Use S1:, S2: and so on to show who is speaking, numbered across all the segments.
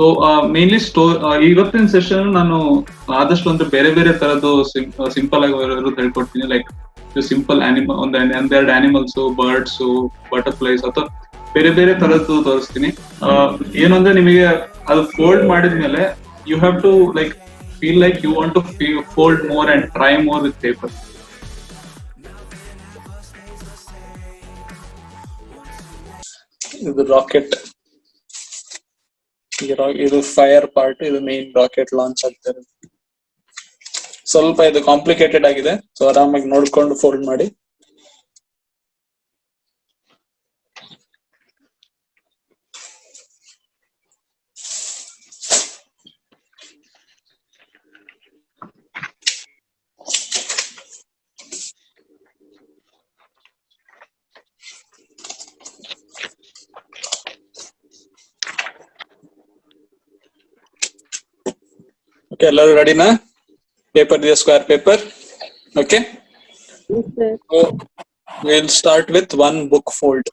S1: So mainly ಇವತ್ತಿನ session ನಾನು ಆದಷ್ಟು ಅಂದ್ರೆ ಬೇರೆ ಬೇರೆ ತರದ್ದು ಸಿಂಪಲ್ ಆಗಿ ಹೇಳ್ಕೊಡ್ತೀನಿ. ಲೈಕ್ ಸಿಂಪಲ್ ಆನಿಮಲ್ ಒಂದೆರಡು ಆನಿಮಲ್ಸ್, ಬರ್ಡ್ಸ್, ಬಟರ್ಫ್ಲೈಸ್ ಅಥವಾ ಬೇರೆ ಬೇರೆ ತರದ್ದು ತೋರಿಸ್ತೀನಿ. ಏನಂದ್ರೆ ನಿಮಗೆ ಅದು ಫೋಲ್ಡ್ ಮಾಡಿದ್ಮೇಲೆ you have to like feel like you want to fold more and try more with paper.
S2: ಇದು ರಾಕೆಟ್, ಇದು ಫೈರ್ ಪಾರ್ಟ್, ಇದು ಮೇನ್ ರಾಕೆಟ್ ಲಾಂಚ್ ಆಗ್ತಾರೆ. ಸ್ವಲ್ಪ ಇದು ಕಾಂಪ್ಲಿಕೇಟೆಡ್ ಆಗಿದೆ, ಸೊ ಆರಾಮಾಗಿ ನೋಡ್ಕೊಂಡು ಫೋಲ್ಡ್ ಮಾಡಿ. ಓಕೆ, ಎಲ್ಲರೂ ರೆಡಿನಾ? ಪೇಪರ್ ಇದೆ, square paper. Okay, so we'll start with one book fold.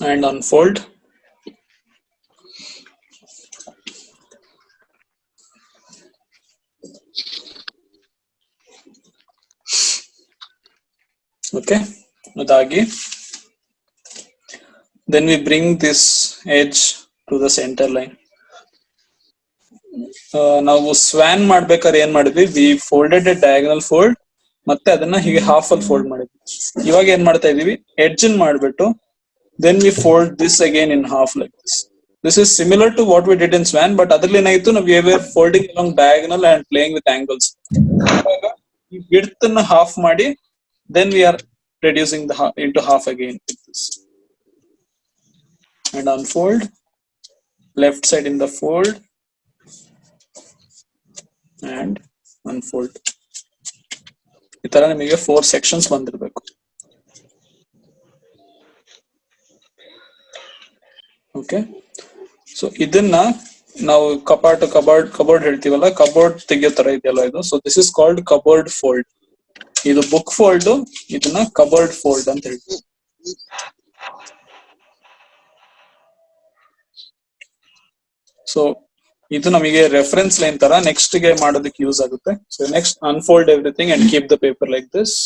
S2: And unfold. Okay, adagi. Then we bring this edge to the center line. ನಾವು ಸ್ವಾನ್ ಮಾಡ್ಬೇಕಾದ್ರೆ ಏನ್ ಮಾಡಿದ್ವಿ, we folded a diagonal fold, ಮತ್ತೆ ಅದನ್ನ ಹೀಗೆ ಹಾಫ್ ಅಲ್ಲಿ ಫೋಲ್ಡ್ ಮಾಡಿದ್ವಿ. ಇವಾಗ ಏನ್ ಮಾಡ್ತಾ ಇದೀವಿ, ಎಡ್ಜ್ ಮಾಡ್ಬಿಟ್ಟು then we fold this again in half like this. This is similar to what we did in swan, but ಅದ್ರಲ್ಲಿ ಏನಾಯ್ತು, we were folding along diagonal and playing with angles. ಈ width ಅನ್ನ half ಮಾಡಿ then we are reducing the into half again like this. And unfold, left side in the fold and unfold. ಈ ತರ ನಿಮಗೆ 4 sections ಬಂದಿರಬೇಕು. Okay, so ಇದನ್ನ ನಾವು cupboard ಹೇಳ್ತೀವಲ್ಲ, ಕಬೋರ್ಡ್ ತೆಗಿಯೋ ತರ ಇದೆಯಲ್ಲ ಇದು. So this is called cupboard fold. ಇದು ಬುಕ್ ಫೋಲ್ಡ್, ಇದನ್ನ ಕಬೋರ್ಡ್ ಫೋಲ್ಡ್ ಅಂತ ಹೇಳ್ತೀವಿ. ಸೊ ಇದು ನಮಗೆ ರೆಫರೆನ್ಸ್ ಲೈನ್ ತರ ನೆಕ್ಸ್ಟ್ ಗೆ ಮಾಡೋದಕ್ಕೆ ಯೂಸ್ ಆಗುತ್ತೆ. So next unfold everything and keep the paper like this.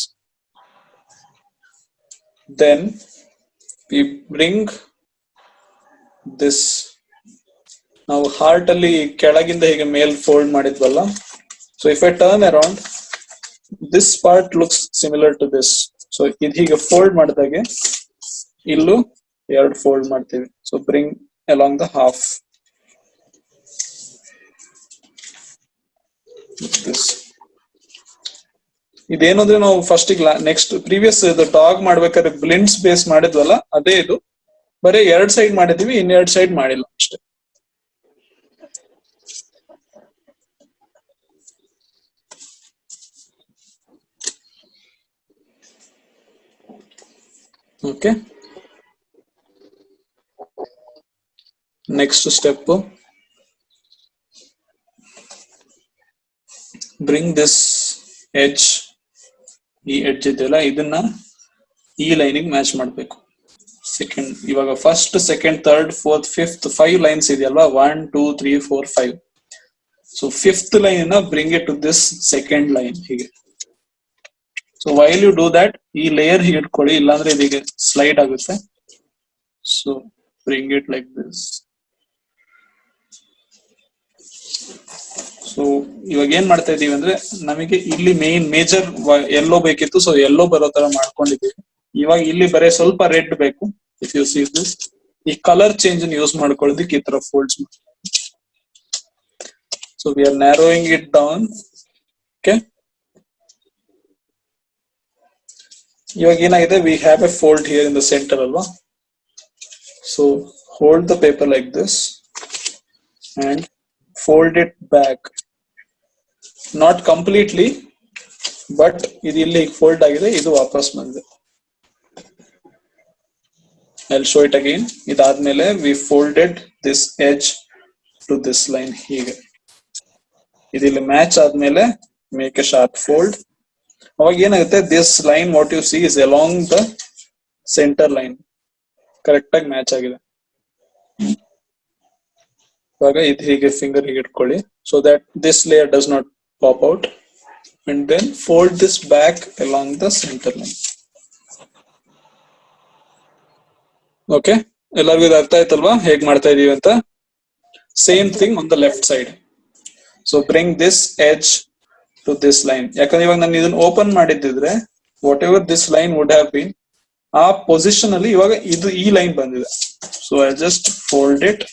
S2: Then we bring this, ನಾವು ಹಾರ್ಟ್ ಅಲ್ಲಿ ಕೆಳಗಿಂದ ಹೀಗೆ ಮೇಲ್ ಫೋಲ್ಡ್ ಮಾಡಿದ್ವಲ್ಲ. So if I turn around, this part looks similar to this. So ಇದು ಹೀಗೆ ಫೋಲ್ಡ್ ಮಾಡಿದಾಗೆ ಇಲ್ಲೂ 2 ಫೋಲ್ಡ್ ಮಾಡ್ತೀವಿ. So bring along the half this. ಇದೇನಂದ್ರೆ ನಾವು ಫಸ್ಟ್ ನೆಕ್ಸ್ಟ್ ಪ್ರೀವಿಯಸ್ ಇದು ಡಾಗ್ ಮಾಡ್ಬೇಕಾದ್ರೆ ಬ್ಲಿಂಡ್ಸ್ ಬೇಸ್ ಮಾಡಿದ್ವಲ್ಲ, ಅದೇ ಇದು. ಬರೀ 2 ಸೈಡ್ ಮಾಡಿದೀವಿ, 2 ಸೈಡ್ ಮಾಡಿಲ್ಲ ಅಷ್ಟೇ. Okay, next step, bring this edge, ಈ ಎಡ್ಜ್ ಇದೆಯಲ್ಲ ಇದನ್ನ ಈ ಲೈನಿಗೆ ಮ್ಯಾಚ್ ಮಾಡ್ಬೇಕು. ಸೆಕೆಂಡ್, ಇವಾಗ first, second, third, fourth, fifth 5 lines ಇದೆಯಲ್ವಾ, 1 2 3 4 5. So 5th line bring it to this second line ಹೀಗೆ. So while you do that, ಈ ಲೇಯರ್ ಹೀಗೆ ಇಟ್ಕೊಳ್ಳಿ, ಇಲ್ಲಾಂದ್ರೆ ಇದೀಗ ಸ್ಲೈಡ್ ಆಗುತ್ತೆ. So bring it like this. So ಇವಾಗ ಏನ್ ಮಾಡ್ತಾ ಇದೀವಿ ಅಂದ್ರೆ, ನಮಗೆ ಇಲ್ಲಿ ಮೇಜರ್ ಎಲ್ಲೋ ಬೇಕಿತ್ತು, ಸೊ ಎಲ್ಲೋ ಬರೋ ತರ ಮಾಡ್ಕೊಂಡಿದೀವಿ. ಇವಾಗ ಇಲ್ಲಿ ಬರೀ ಸ್ವಲ್ಪ ರೆಡ್ ಬೇಕು. ಇಫ್ ಯು ಸಿ ದಿಸ್, ಈ ಕಲರ್ ಚೇಂಜ್ ಯೂಸ್ ಮಾಡ್ಕೊಳ್ಳೋದಕ್ಕೆ ಈ ತರ folds. So we are narrowing it down. Okay, ಇವಾಗ ಏನಾಗಿದೆ, we have a fold here in the centre ಅಲ್ವಾ. So hold the paper like this and fold it back, not completely, but ಇದು ಇಲ್ಲಿ fold ಆಗಿದೆ, ಇದು ವಾಪಸ್ ಬಂದಿದೆ. I'll show it again. ಇದಾದ್ಮೇಲೆ we folded this edge to this line ಹೀಗೆ. ಇದಿಲ್ಲಿ match ಆದ್ಮೇಲೆ make a sharp fold. ಅವಾಗ ಏನಾಗುತ್ತೆ, this line what you see is along the center line, correct ಆಗಿ ಮ್ಯಾಚ್ ಆಗಿದೆ. ಇವಾಗ ಇದು ಹೀಗೆ ಫಿಂಗರ್ ಹೀಗೆ ಇಟ್ಕೊಳ್ಳಿ, so that this layer does not pop out, and then fold this back along the center line. Okay, ಎಲ್ಲರಿಗೂ ಇದು ಅರ್ಥ ಆಯ್ತಲ್ವಾ ಹೇಗ್ ಮಾಡ್ತಾ ಇದೀವಿ ಅಂತ? Same thing on the left side. So bring this edge to this line. ಯಾಕಂದ್ರೆ ಇವಾಗ ನಾನು ಇದನ್ನ ಓಪನ್ ಮಾಡಿದ್ದಿದ್ರೆ whatever this line would have been, ಆ ಪೊಸಿಷನ್ ಅಲ್ಲಿ ಇವಾಗ ಇದು ಈ ಲೈನ್ ಬಂದಿದೆ. So I just fold it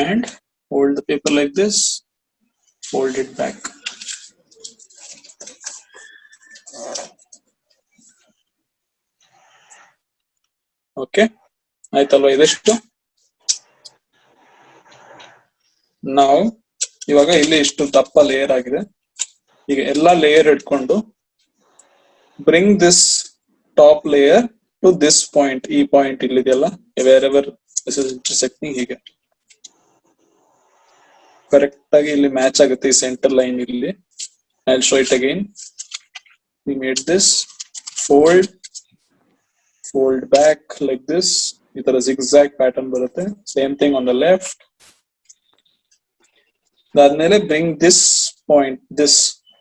S2: and hold the paper like this, fold it back. Okay, ಆಯ್ತಲ್ವಾ ಇದಷ್ಟು? ನಾವು ಇವಾಗ ಇಲ್ಲಿ ಇಷ್ಟು ದಪ್ಪ ಲೇಯರ್ ಆಗಿದೆ, ಈಗ ಎಲ್ಲಾ ಲೇಯರ್ ಇಟ್ಕೊಂಡು bring this top layer to this point, ಈ ಪಾಯಿಂಟ್ ಇಲ್ಲಿದೆಯಲ್ಲ, wherever this is intersecting, ಹೀಗೆ ಕರೆಕ್ಟ್ ಆಗಿ ಇಲ್ಲಿ ಮ್ಯಾಚ್ ಆಗುತ್ತೆ ಈ ಸೆಂಟರ್ ಲೈನ್ ಇಲ್ಲಿ. I'll show it again. We made this fold back like this, ಈ ತರ zigzag pattern ಬರುತ್ತೆ. Same thing on the left. ಅದಾದ್ಮೇಲೆ bring this point, this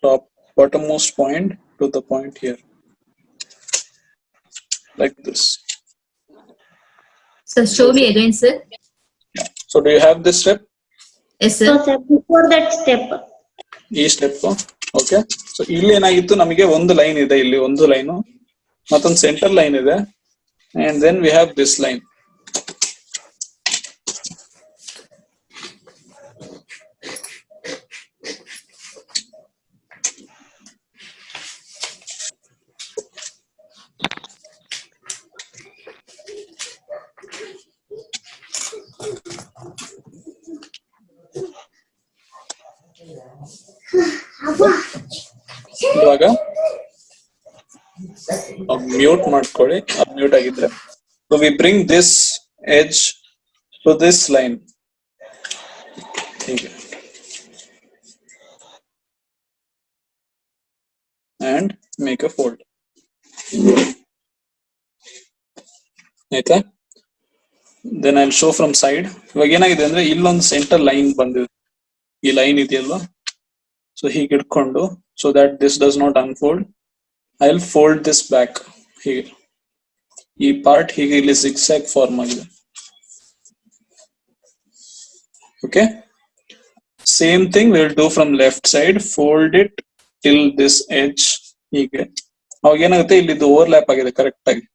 S2: top bottommost point to the point here, like this.
S3: So show me again, sir.
S2: So do you have this step?
S3: Yes, sir.
S4: So sir, before that step,
S2: ಈ step okay. So ಇಲ್ಲಿ ಏನಾಗಿತ್ತು, ನಮಗೆ ಒಂದು line ಇದೆ, ಇಲ್ಲಿ ಒಂದು line ಮತ್ತೊಂದು centre line ಇದೆ, and then we have this line. ಇವಾಗ ಮ್ಯೂಟ್ ಮಾಡ್ಕೊಳ್ಳಿ, ಮ್ಯೂಟ್ ಆಗಿದ್ರೆ. So we bring this edge to this line ಹೀಗೆ, ಅಂಡ್ ಮೇಕ್ ಅ ಫೋಲ್ಡ್. ಆಯ್ತಾ? Then I will show from side. ಇವಾಗ ಏನಾಗಿದೆ ಅಂದ್ರೆ ಇಲ್ಲೊಂದು ಸೆಂಟರ್ ಲೈನ್ ಬಂದಿದೆ, ಈ ಲೈನ್ ಇದೆಯಲ್ವಾ, ಸೊ ಹೀಗೆ ಇಟ್ಕೊಂಡು, so that this does not unfold, I'll fold this back here. ಈ ಪಾರ್ಟ್ ಹೀಗೆ ಇಲ್ಲಿ zigzag ಫಾರ್ಮ್ ಆಗಿದೆ. Okay, same thing we'll do from left side. Fold it till this edge ಹೀಗೆ. ಅವಾಗ ಏನಾಗುತ್ತೆ, ಇಲ್ಲಿ ಇದು ಓವರ್ಲ್ಯಾಪ್ ಆಗಿದೆ ಕರೆಕ್ಟ್ ಆಗಿ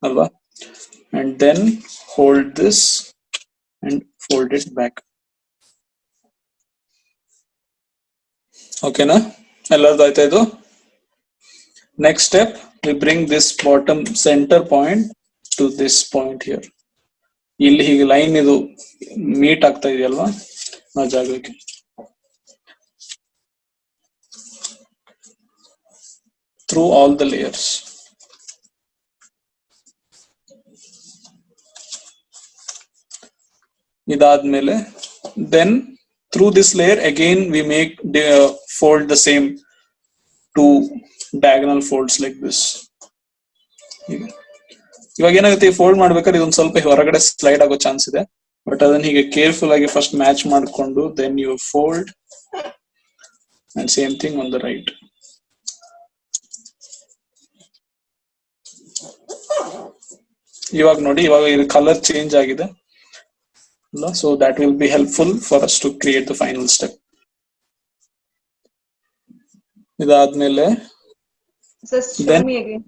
S2: ಅಲ್ವಾ, and then hold this and fold it back. ಓಕೆನಾ? ಎಲ್ಲರದು ಆಯ್ತಾ ಇದು? Next step, V bring this bottom centre point to this point here. ಇಲ್ಲಿ ಹೀಗೆ ಲೈನ್ ಇದು ಮೀಟ್ ಆಗ್ತಾ ಇದೆಯಲ್ವಾ ಆ ಜಾಗಕ್ಕೆ. Through all the layers. ಇದಾದ್ಮೇಲೆ then through this layer again we make the fold the same two diagonal folds like this. ಇವಾಗ ಏನಾಗುತ್ತೆ, ಫೋಲ್ಡ್ ಮಾಡ್ಬೇಕಾದ್ರೆ ಇದೊಂದು ಸ್ವಲ್ಪ ಹೊರಗಡೆ ಸ್ಲೈಡ್ ಆಗೋ ಚಾನ್ಸ್ ಇದೆ, ಬಟ್ ಅದನ್ನ ಹೀಗೆ ಕೇರ್ಫುಲ್ ಆಗಿ ಫಸ್ಟ್ ಮ್ಯಾಚ್ ಮಾಡಿಕೊಂಡು then you fold, and same thing on the right. ಇವಾಗ ನೋಡಿ, ಇವಾಗ ಇದು ಕಲರ್ ಚೇಂಜ್ ಆಗಿದೆ, so that will be helpful for us to create the final step. ಇದಾದ್ಮೇಲೆ
S5: show me again,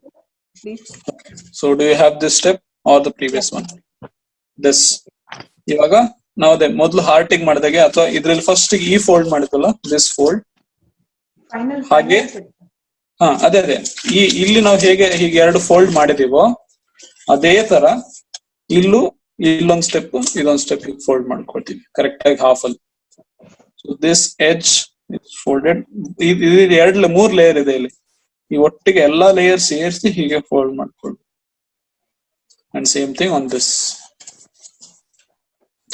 S5: please.
S2: Okay. So do you have this step or the previous one? This. ಇವಾಗ ನಾವು ಅದೇ ಮೊದಲು ಹಾರ್ಟಿಂಗ್ ಮಾಡಿದಾಗೆ ಅಥವಾ ಇದ್ರಲ್ಲಿ ಫಸ್ಟ್ ಈ fold ಮಾಡಿದ್ವಲ್ಲ this fold
S5: Final.
S2: ಹಾಗೆ ಹಾ ಅದೇ ಇಲ್ಲಿ ನಾವು ಹೇಗೆ ಹೀಗೆ ಎರಡು ಫೋಲ್ಡ್ ಮಾಡಿದೀವೋ ಅದೇ ತರ ಇಲ್ಲೊಂದ್ ಸ್ಟೆಪ್ ಇದೊಂದ್ ಸ್ಟೆಪ್ ಫೋಲ್ಡ್ ಮಾಡ್ಕೊಳ್ತೀವಿ ಕರೆಕ್ಟ್ ಆಗಿ ಹಾಫ್ ಅಲ್ಲಿ. So this edge folded. ಇದು ಮೂರ್ ಲೇಯರ್ ಇದೆ ಇಲ್ಲಿ. ಈ ಒಟ್ಟಿಗೆ ಎಲ್ಲಾ ಲೇಯರ್ ಸೇರಿಸಿ ಹೀಗೆ ಫೋಲ್ಡ್ ಮಾಡ್ಕೊಳ್ಳಿ. And same thing on this.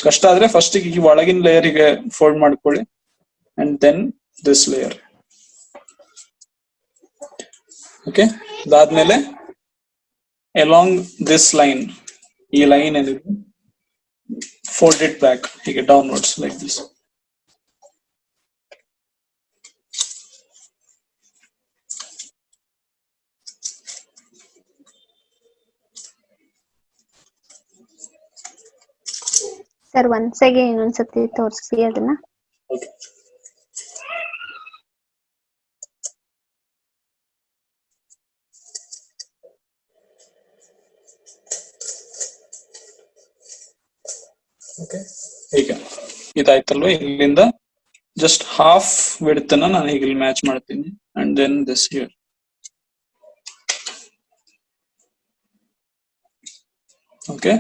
S2: ಕಷ್ಟ ಆದ್ರೆ ಫಸ್ಟ್ ಈ ಒಳಗಿನ ಲೇಯರ್ ಗೆ ಫೋಲ್ಡ್ ಮಾಡ್ಕೊಳ್ಳಿ and then this layer. Okay, ಅದಾದ್ಮೇಲೆ ಅಲಾಂಗ್ ದಿಸ್ ಲೈನ್, ಈ ಲೈನ್ ಏನಿದೆ fold it back ಹೀಗೆ downwards like this.
S4: ಸರ್ ಒನ್ಸೆಗೆ ಇನ್ನೊಂದ್ಸತಿ ತೋರಿಸಿ ಅದನ್ನ.
S2: Okay. ಓಕೆ, ಈಗ ಇದಾಯ್ತಲ್ವ. ಇಲ್ಲಿಂದ ಜಸ್ಟ್ ಹಾಫ್ ವಿಡ್ತ್ ಅನ್ನ ನಾನು ಹೀಗೆ ಮ್ಯಾಚ್ ಮಾಡ್ತೀನಿ and then this here. Okay,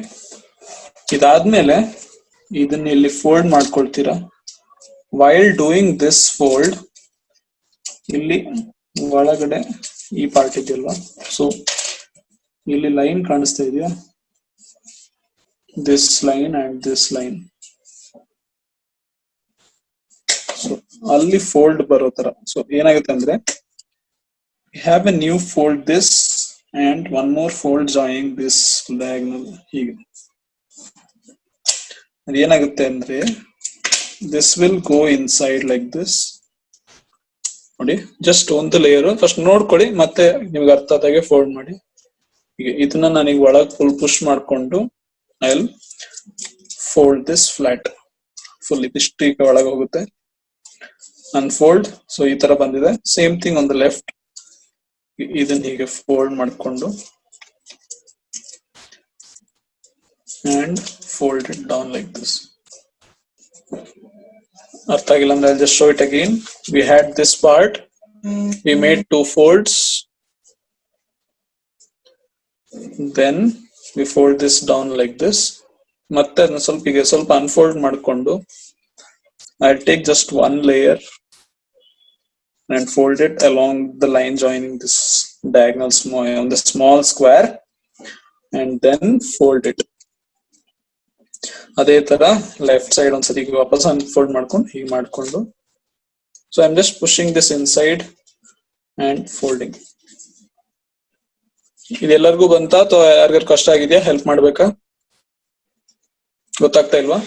S2: ಇದಾದ್ಮೇಲೆ ಇದನ್ನ ಇಲ್ಲಿ ಫೋಲ್ಡ್ ಮಾಡ್ಕೊಳ್ತೀರಾ. ವೈಲ್ ಡೂಯಿಂಗ್ ದಿಸ್ ಫೋಲ್ಡ್ ಇಲ್ಲಿ ಒಳಗಡೆ ಈ ಪಾರ್ಟ್ ಇದೆಯಲ್ವಾ, ಸೊ ಇಲ್ಲಿ ಲೈನ್ ಕಾಣಿಸ್ತಾ ಇದೆಯಾ, this line and this line. So ಅಲ್ಲಿ ಫೋಲ್ಡ್ ಬರೋ ತರ. ಸೊ ಏನಾಗುತ್ತೆ ಅಂದ್ರೆ have a new fold this and one more fold joining this diagonal ಹೀಗೆ. ಅದೇನಾಗುತ್ತೆ ಅಂದ್ರೆ this will go inside like this. ನೋಡಿ, ಜಸ್ಟ್ ಒಂದು ಲೇಯರ್ ಫಸ್ಟ್ ನೋಡ್ಕೊಳ್ಳಿ, ಮತ್ತೆ ನಿಮ್ಗೆ ಅರ್ಥ ಆದಾಗೆ ಫೋಲ್ಡ್ ಮಾಡಿ. ಹೀಗೆ ಇದನ್ನ ನನಗೆ ಒಳಗೆ ಫುಲ್ ಪುಷ್ ಮಾಡ್ಕೊಂಡು I'll fold this flat full. ಇದಿಷ್ಟು ಈಗ ಒಳಗೆ ಹೋಗುತ್ತೆ. ಅನ್ಫೋಲ್ಡ್. ಸೊ ಈ ತರ ಬಂದಿದೆ. Same thing on the left. ಇದನ್ನ ಹೀಗೆ ಫೋಲ್ಡ್ ಮಾಡ್ಕೊಂಡು and fold it down like this. ಅರ್ಥ ಆಗಿಲ್ಲ ಅಂದ್ರೆ I'll just show it again. We had this part, we made two folds, then we fold this down like this. ಮತ್ತೆ ಅದನ್ನ ಸ್ವಲ್ಪ unfold ಮಾಡ್ಕೊಂಡು I'll take just one layer and fold it along the line joining this diagonal on the small square and then fold it. ಅದೇ ತರ left side ಒಂದ್ಸತಿ ವಾಪಸ್ unfold ಮಾಡ್ಕೊಂಡು ಹೀಗೆ ಮಾಡ್ಕೊಂಡು, so I'm just pushing this inside and folding. ಇದೆಲ್ಲರಿಗೂ ಬಂತಾ ಅಥವಾ ಯಾರಿಗಾರು ಕಷ್ಟ ಆಗಿದೆಯಾ? ಹೆಲ್ಪ್ ಮಾಡ್ಬೇಕಾ? ಗೊತ್ತಾಗ್ತಾ ಇಲ್ವಾ?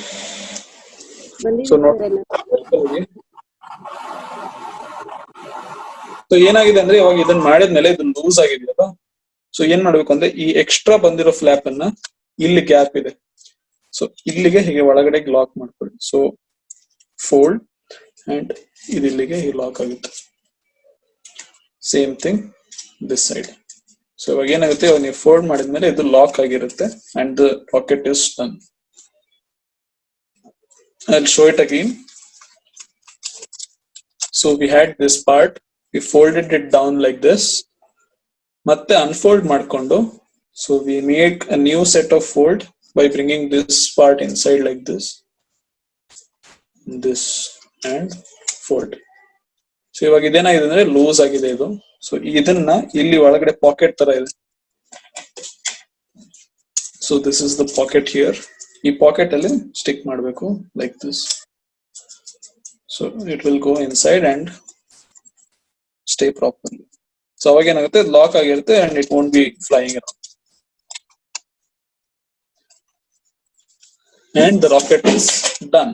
S2: ಸೊ ಏನಾಗಿದೆ ಅಂದ್ರೆ ಇವಾಗ ಇದನ್ನ ಮಾಡಿದ್ಮೇಲೆ ಇದು ಲೂಸ್ ಆಗಿದೆಯಲ್ಲ, ಸೊ ಏನ್ ಮಾಡ್ಬೇಕು ಅಂದ್ರೆ ಈ ಎಕ್ಸ್ಟ್ರಾ ಬಂದಿರೋ ಫ್ಲಾಪ್ ಅನ್ನ ಇಲ್ಲಿ ಗ್ಯಾಪ್ ಇದೆ, ಸೊ ಇಲ್ಲಿಗೆ ಹೀಗೆ ಒಳಗಡೆ ಲಾಕ್ ಮಾಡ್ಕೊಳ್ಳಿ. ಸೊ ಫೋಲ್ಡ್ ಅಂಡ್ ಇದಿಲ್ಲಿಗೆ ಹೀಗೆ ಲಾಕ್ ಆಗುತ್ತೆ. Same thing this side. So ಇವಾಗ ಏನಾಗುತ್ತೆ, ಇವಾಗ ನೀವು ಫೋಲ್ಡ್ ಮಾಡಿದ್ಮೇಲೆ ಇದು ಲಾಕ್ ಆಗಿರುತ್ತೆ and the packet is done. I'll show it again. So we had this part, we folded it down like this. ಮತ್ತೆ unfold ಮಾಡ್ಕೊಂಡು, so we make a new set of fold by bringing this part inside like this and fold. So ಇವಾಗ ಇದೇನಾಗಿದೆ ಅಂದ್ರೆ loose ಆಗಿದೆ ಇದು. So ಇದನ್ನ ಇಲ್ಲಿ ಒಳಗಡೆ packet ತರ ಇದೆ. So this is the packet here. ಈ ಪಾಕೆಟ್ ಅಲ್ಲಿ ಸ್ಟಿಕ್ ಮಾಡಬೇಕು like this. So it will go inside and stay properly. So ಅವಾಗ ಏನಾಗುತ್ತೆ, ಲಾಕ್ ಆಗಿರುತ್ತೆ and it won't be flying around. And the rocket is done.